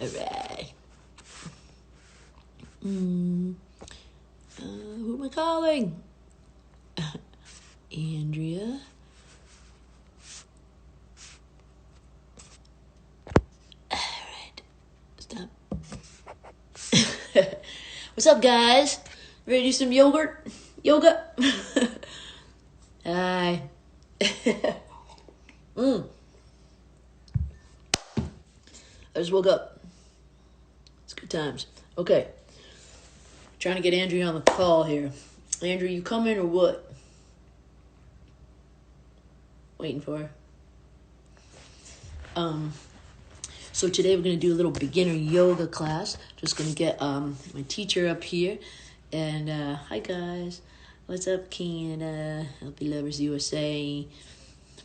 All right. Who am I calling? Andrea. All right. Stop. What's up, guys? Ready to do some yogurt? Yoga? Hi. I just woke up. It's good times. Okay. Trying to get Andrea on the call here. Andrea, you coming or what? Waiting for her. So today we're going to do a little beginner yoga class. Just going to get my teacher up here. And hi guys. What's up, Canada? LP Lovers USA.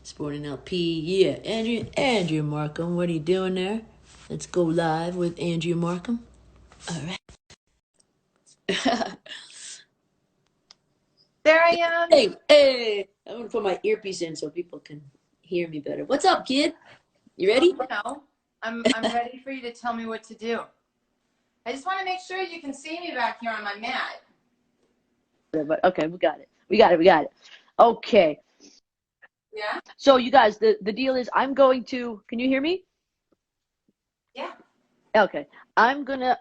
Sporting LP. Yeah, Andrea Marcum. What are you doing there? Let's go live with Andrea Marcum. All right. There I am. Hey. I'm going to put my earpiece in so people can hear me better. What's up, kid? You ready? No, I'm ready for you to tell me what to do. I just want to make sure you can see me back here on my mat. But okay, we got it. Okay. Yeah? So you guys, the deal is I'm going to, can you hear me? Yeah. Okay. I'm gonna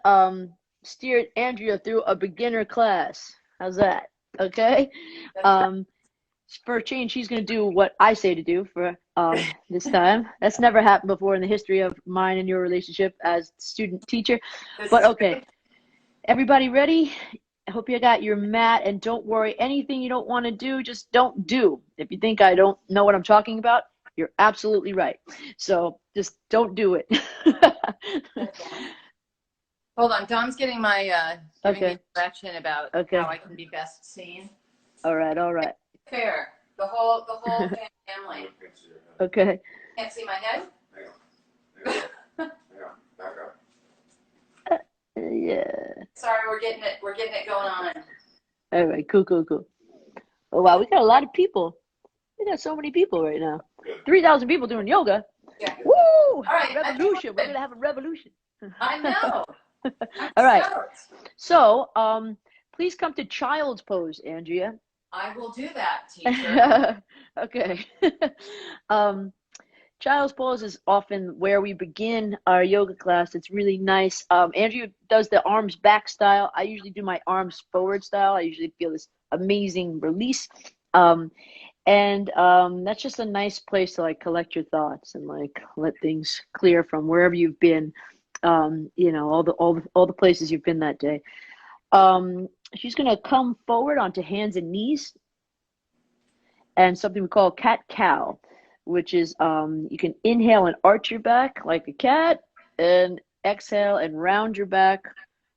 steer Andrea through a beginner class. How's that? Okay. For a change, she's gonna do what I say to do for this time. That's never happened before in the history of mine and your relationship as student teacher. But okay. Everybody ready? I hope you got your mat, and don't worry, anything you don't want to do, just don't do. If you think I don't know what I'm talking about, you're absolutely right. So just don't do it. Hold on, Dom's getting my giving Okay. me direction about Okay. how I can be best seen. All right. Fair. The whole family. Okay. Can't see my head? Hang on. Back up. Yeah. Sorry, we're getting it going on. All right. Cool. Oh wow, we got a lot of people. We got so many people right now. 3,000 people doing yoga. Yeah. Woo! All right. Revolution. We're gonna have a revolution. I know. All right. Stoked. So, please come to child's pose, Andrea. I will do that, teacher. Okay. Child's pose is often where we begin our yoga class. It's really nice. Andrea does the arms back style. I usually do my arms forward style. I usually feel this amazing release. That's just a nice place to like collect your thoughts and like let things clear from wherever you've been. All the places you've been that day. She's gonna come forward onto hands and knees, and something we call cat-cow, which is you can inhale and arch your back like a cat, and exhale and round your back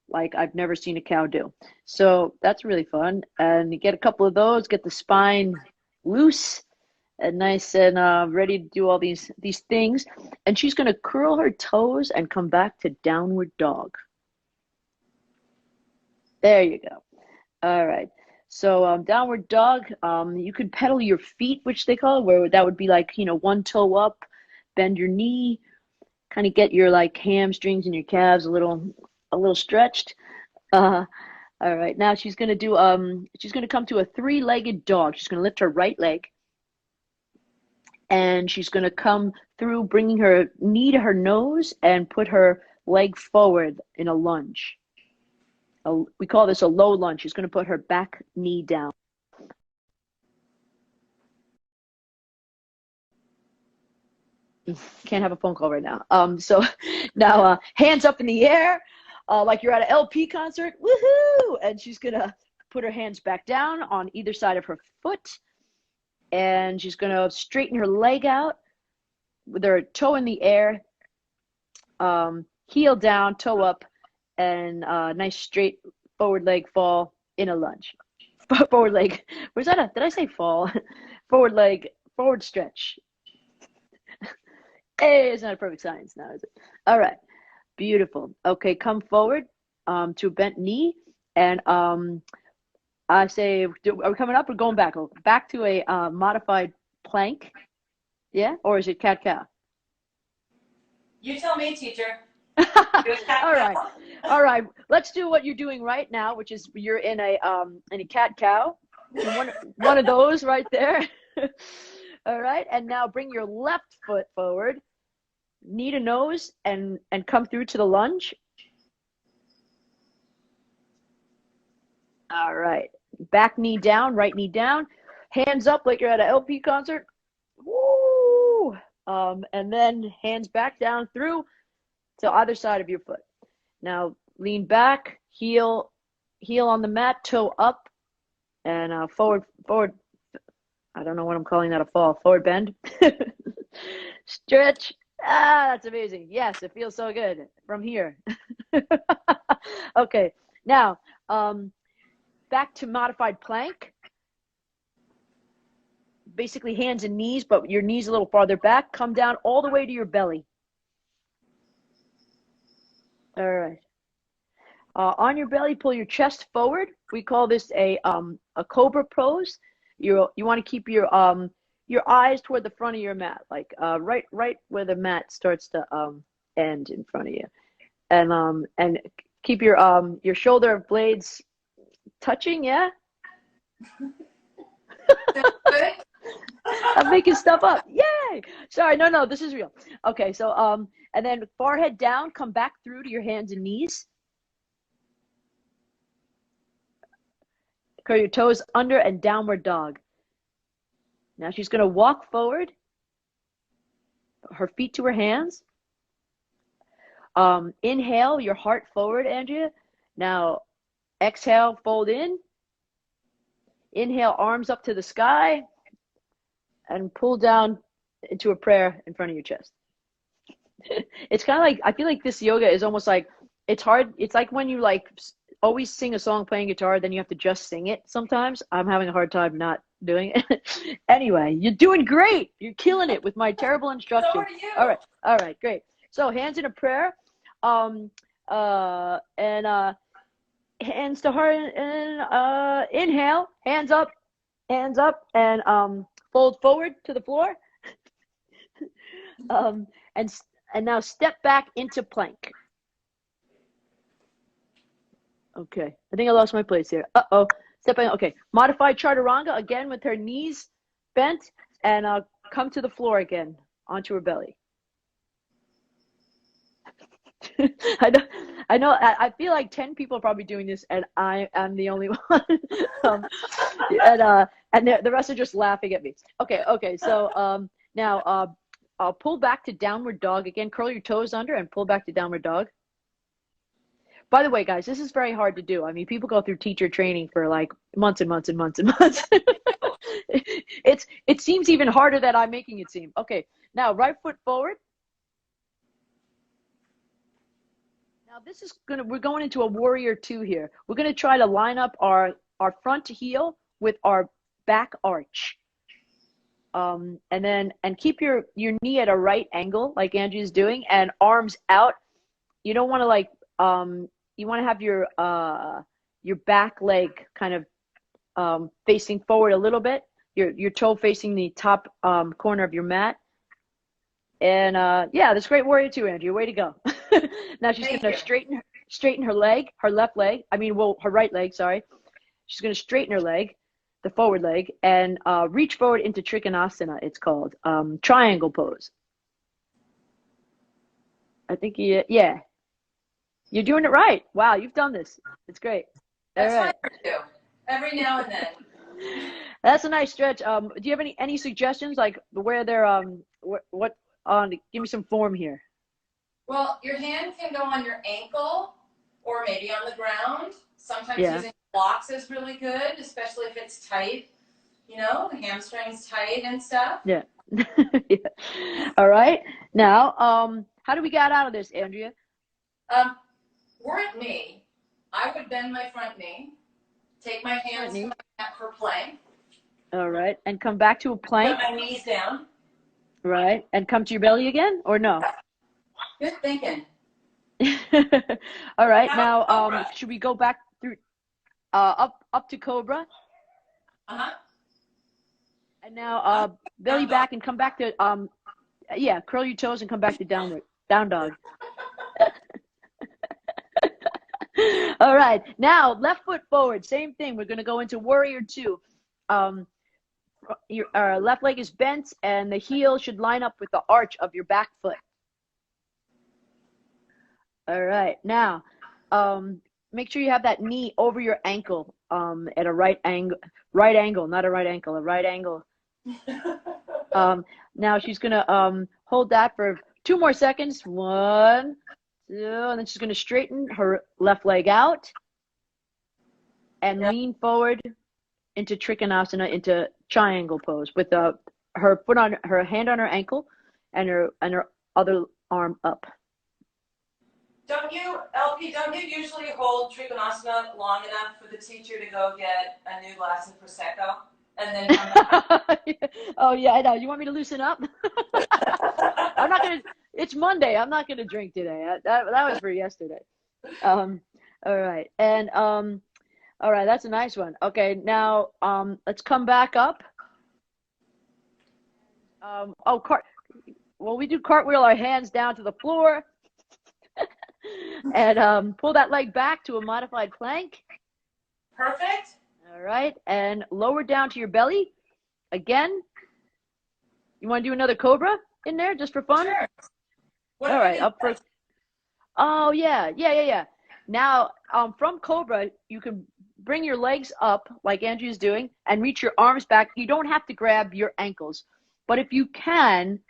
like I've never seen a cow do. So that's really fun, and you get a couple of those, get the spine loose and nice and ready to do all these things. And she's going to curl her toes and come back to downward dog. There you go. All right. So downward dog, you could pedal your feet, which they call it, where that would be like, one toe up, bend your knee, kind of get your like hamstrings and your calves a little stretched. All right. Now she's going to come to a three-legged dog. She's going to lift her right leg, and she's going to come through, bringing her knee to her nose and put her leg forward in a lunge. We call this a low lunge. She's going to put her back knee down. Can't have a phone call right now. So now hands up in the air, like you're at an LP concert. Woohoo! And she's going to put her hands back down on either side of her foot. And she's going to straighten her leg out with her toe in the air, heel down, toe up, and nice straight forward leg fall in a lunge. Forward leg. Where's that? Did I say fall? Forward leg, forward stretch. Hey, it's not a perfect science now, is it? All right. Beautiful. Okay, come forward to a bent knee. And I say, are we coming up or going back? Back to a modified plank. Yeah? Or is it cat-cow? You tell me, teacher. All right. All right. Let's do what you're doing right now, which is you're in a cat cow. One of those right there. All right. And now bring your left foot forward, knee to nose, and come through to the lunge. All right. Back knee down, right knee down. Hands up like you're at an LP concert. Woo! And then hands back down through to either side of your foot. Now lean back, heel on the mat, toe up, and forward. I don't know what I'm calling that, a fall. Forward bend. Stretch. Ah, that's amazing. Yes, it feels so good from here. Okay, now back to modified plank. Basically hands and knees, but your knees a little farther back. Come down all the way to your belly. All right. On your belly, pull your chest forward. We call this a cobra pose. You want to keep your eyes toward the front of your mat, like right where the mat starts to end in front of you, and keep your shoulder blades touching. Yeah. I'm making stuff up. Yay! Sorry, no, this is real. Okay, so and then forehead down, come back through to your hands and knees. Curl your toes under and downward dog. Now she's going to walk forward, her feet to her hands. Inhale, your heart forward, Andrea. Now exhale, fold in. Inhale, arms up to the sky, and pull down into a prayer in front of your chest. It's kind of like, I feel like this yoga is almost like, it's hard. It's like when you like always sing a song playing guitar, then you have to just sing it sometimes. I'm having a hard time not doing it. Anyway, you're doing great. You're killing it with my terrible instruction. So are you. All right, great. So hands in a prayer, and hands to heart, and inhale, hands up, and fold forward to the floor. And now step back into plank. Okay, I think I lost my place here. Uh-oh, step back. Okay, modified chaturanga again with her knees bent, and come to the floor again onto her belly. I know. I feel like 10 people are probably doing this, and I am the only one. And the rest are just laughing at me. Okay. So now I'll pull back to downward dog again. Curl your toes under and pull back to downward dog. By the way, guys, this is very hard to do. I mean, people go through teacher training for like months and months and months and months. It seems even harder than I'm making it seem. Okay, now right foot forward. Now this is we're going into a warrior two here. We're gonna try to line up our front heel with our back arch. And keep your knee at a right angle like Angie's doing, and arms out. You don't want to like you want to have your back leg kind of facing forward a little bit, your toe facing the top corner of your mat. And yeah, that's great warrior two, Angie. Way to go. Now she's going to straighten her leg, her left leg. Her right leg, sorry. She's going to straighten her leg, the forward leg, and reach forward into Trikonasana, it's called. Triangle pose. I think, yeah. You're doing it right. Wow, you've done this. It's great. That's right. Every now and then. That's a nice stretch. Do you have any suggestions, like where they're what on? Give me some form here. Well, your hand can go on your ankle or maybe on the ground. Sometimes using blocks is really good, especially if it's tight. You know, the hamstring's tight and stuff. Yeah. Yeah. All right. Now, how do we get out of this, Andrea? Were it me, I would bend my front knee, take my hands to my mat for plank. All right, and come back to a plank. Put my knees down. Right, and come to your belly again, or no? Good thinking. All right, now should we go back through up to cobra? And now belly back and come back to curl your toes and come back to downward. Down dog. All right. Now, left foot forward. Same thing. We're going to go into warrior two. Your left leg is bent, and the heel should line up with the arch of your back foot. All right. Now, make sure you have that knee over your ankle at a right angle, not a right ankle, a right angle. Now she's going to hold that for 2 more seconds. 1, 2, and then she's going to straighten her left leg out and lean forward into Trikonasana, into triangle pose with her foot on her hand on her ankle and her other arm up. Don't you, LP, don't you usually hold Trikonasana long enough for the teacher to go get a new glass of Prosecco and then come back? Oh, yeah, I know. You want me to loosen up? I'm not going to, it's Monday. I'm not going to drink today. That was for yesterday. All right. And, all right, that's a nice one. Okay, now let's come back up. We do cartwheel our hands down to the floor. And pull that leg back to a modified plank. Perfect. All right, and lower down to your belly. Again, you want to do another cobra in there just for fun? Sure. All right, up first. Oh, yeah. Now, from cobra, you can bring your legs up like Andrea's doing and reach your arms back. You don't have to grab your ankles, but if you can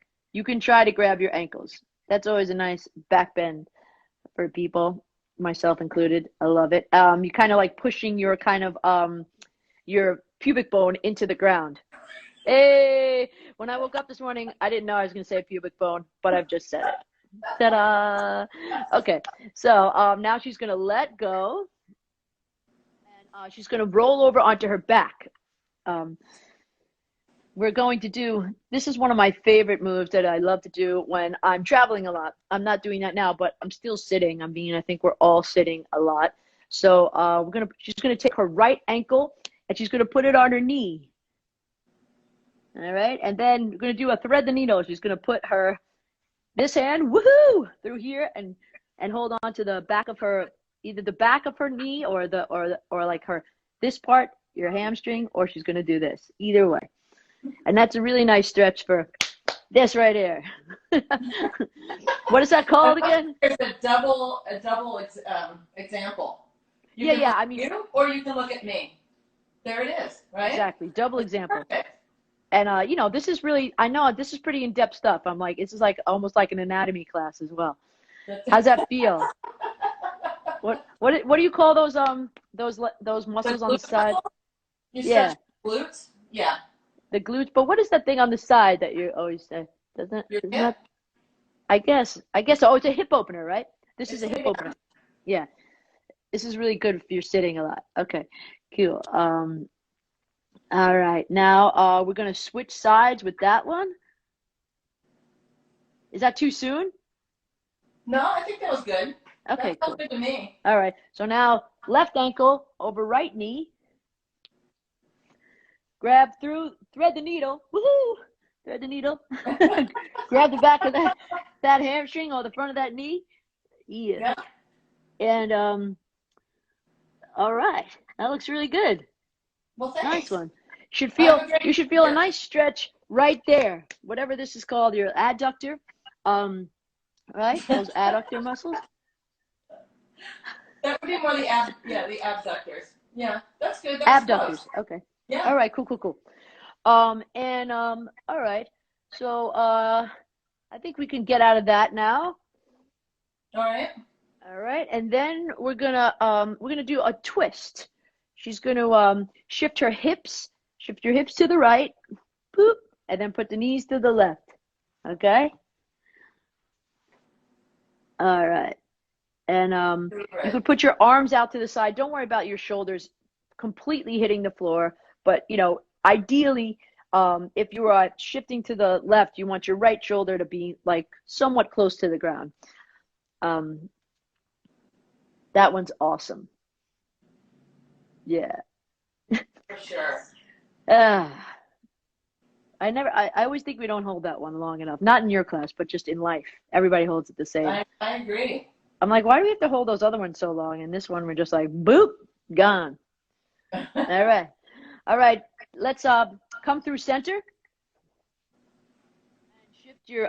try to grab your ankles. That's always a nice back bend for people, myself included. I love it. You kind of like pushing your your pubic bone into the ground. Hey, when I woke up this morning, I didn't know I was going to say pubic bone, but I've just said it. Ta-da! Okay, so now she's going to let go, and she's going to roll over onto her back. We're going to do, this is one of my favorite moves that I love to do when I'm traveling a lot. I'm not doing that now, but I'm still sitting. I think we're all sitting a lot. So she's going to take her right ankle and she's going to put it on her knee. All right. And then we're going to do a thread the needle. She's going to put this hand, woohoo, through here and hold on to the back of either the back of her knee or like this part, your hamstring, or she's going to do this. Either way. And that's a really nice stretch for this right here. What is that called again? There's a double example. I mean, you or you can look at me. There it is, right? Exactly, double example. Perfect. And this is really, I know this is pretty in-depth stuff. I'm like, this is like almost like an anatomy class as well. How's that feel? What do you call those muscles on the side? You glutes? Yeah. The glutes, but what is that thing on the side that you always say? Isn't that? I guess. Oh, it's a hip opener, right? This is a hip opener. Yeah. This is really good if you're sitting a lot. Okay, cool. All right. Now we're gonna switch sides with that one. Is that too soon? No, I think that was good. Okay, that felt good to me. All right. So now left ankle over right knee. Grab through, thread the needle, woohoo! Thread the needle. Grab the back of that hamstring or the front of that knee. Yeah. And all right, that looks really good. Well, thanks. Nice one. You should feel a nice stretch right there. Whatever this is called, your adductor. Right? Those adductor muscles. That would be more the abductors. Yeah, that's good. That's abductors. Close. Okay. Yeah. All right. Cool. All right. So I think we can get out of that now. All right. And then we're gonna do a twist. She's gonna shift your hips to the right, boop, and then put the knees to the left. Okay. All right. And you can put your arms out to the side. Don't worry about your shoulders completely hitting the floor. But, ideally, if you are shifting to the left, you want your right shoulder to be like somewhat close to the ground. That one's awesome. Yeah. For sure. I always think we don't hold that one long enough. Not in your class, but just in life. Everybody holds it the same. I agree. I'm like, why do we have to hold those other ones so long? And this one, we're just like, boop, gone. All right. All right. Let's come through center and shift your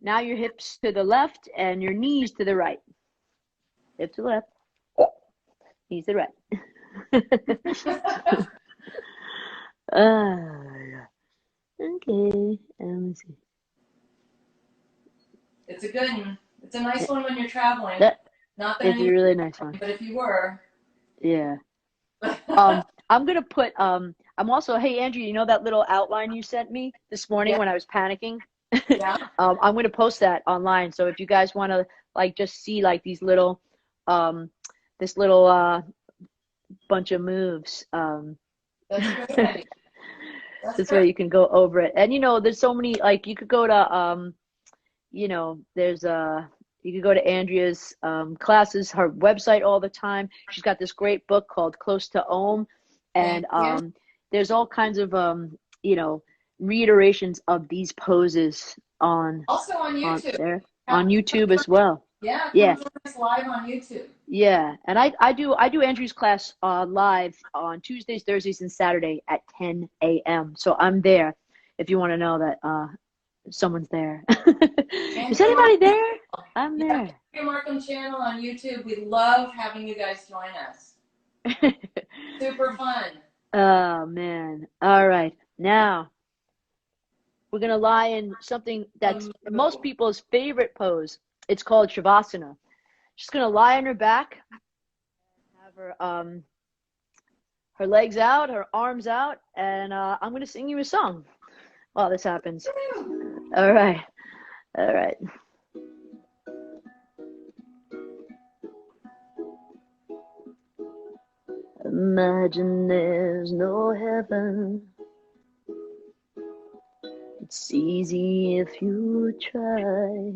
now your hips to the left and your knees to the right. Hip to the left, knees to the right. Yeah. Okay. Let's see. It's a good one. It's a nice one when you're traveling. Not that It's a really nice one. But if you were. Yeah. I'm gonna put I'm also, hey Andrew, you know that little outline you sent me this morning when I was panicking? Yeah. I'm gonna post that online. So if you guys wanna like just see like these little this little bunch of moves, That's great. this way you can go over it. And you know, there's so many, like you could go to you know, there's you could go to Andrea's classes, her website all the time. She's got this great book called Close to Om, and there's all kinds of you know, reiterations of these poses on also on YouTube. On YouTube as well. Yeah, join us live on YouTube. Yeah, and I do Andrew's class live on Tuesdays, Thursdays, and Saturday at 10 a.m. So I'm there if you want to know that someone's there. Is anybody there? I'm there. LP and Marcum channel on YouTube. We love having you guys join us. Super fun. Oh man. All right. Now we're gonna lie in something that's most people's favorite pose. It's called Shavasana. She's gonna lie on her back, have her legs out, her arms out, and I'm gonna sing you a song while this happens. All right. All right. Imagine there's no heaven. It's easy if you try.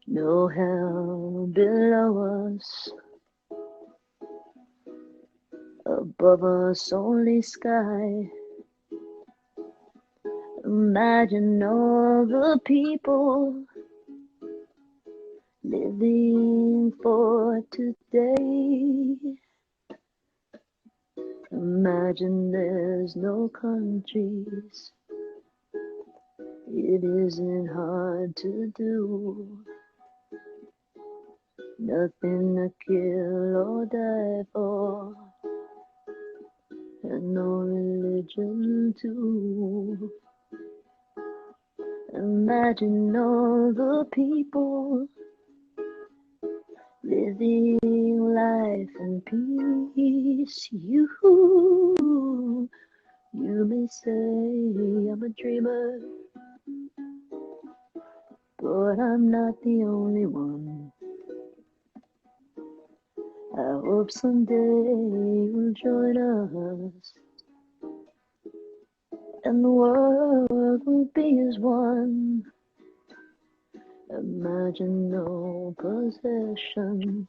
No hell below us. Above us only sky. Imagine all the people living for today. Imagine there's no countries. It isn't hard to do. Nothing to kill or die for. And no religion too. Imagine all the people living life in peace. You may say I'm a dreamer, but I'm not the only one. I hope someday you'll join us, and the world will be as one. Imagine no possessions.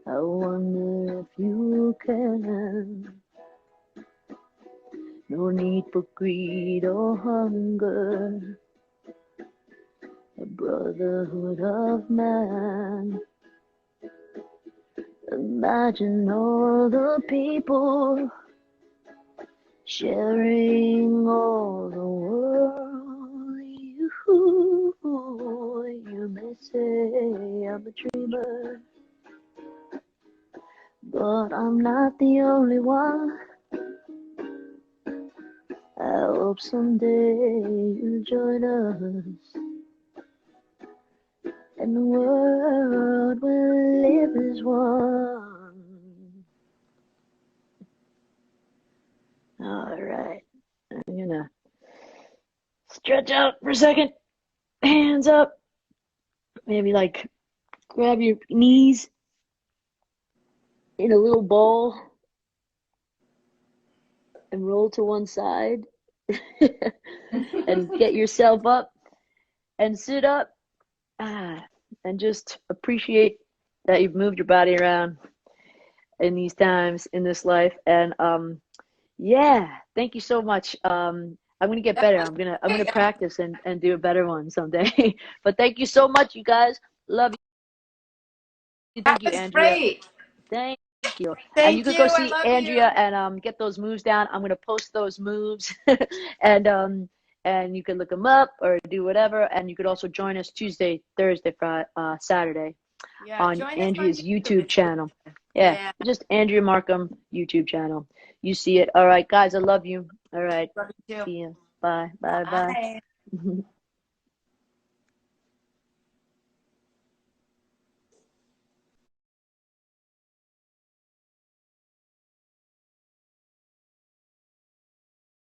I wonder if you can. No need for greed or hunger. A brotherhood of man. Imagine all the people sharing all the world. You may say I'm a dreamer, but I'm not the only one. I hope someday you'll join us, and the world will live as one. All right, I'm gonna stretch out for a second, hands up, maybe like grab your knees in a little ball and roll to one side and get yourself up and sit up and just appreciate that you've moved your body around in these times in this life. And Yeah, thank you so much. I'm gonna get Yeah, better. I'm gonna yeah. practice and do a better one someday. But thank you so much, you guys. Love you. That Thank you, was Andrea. great. Thank you. And you Thank could you. go I see love Andrea you. and get those moves down. I'm gonna post those moves and you can look them up or do whatever. And you could also join us Tuesday, Thursday, Friday, Saturday Yeah, on join us on Andrea's YouTube. YouTube It's really channel. good. Yeah, Yeah. just Andrea Marcum YouTube channel. You see it. All right, guys, I love you. All right. Love you too. See you. Bye. Bye. Bye. Bye.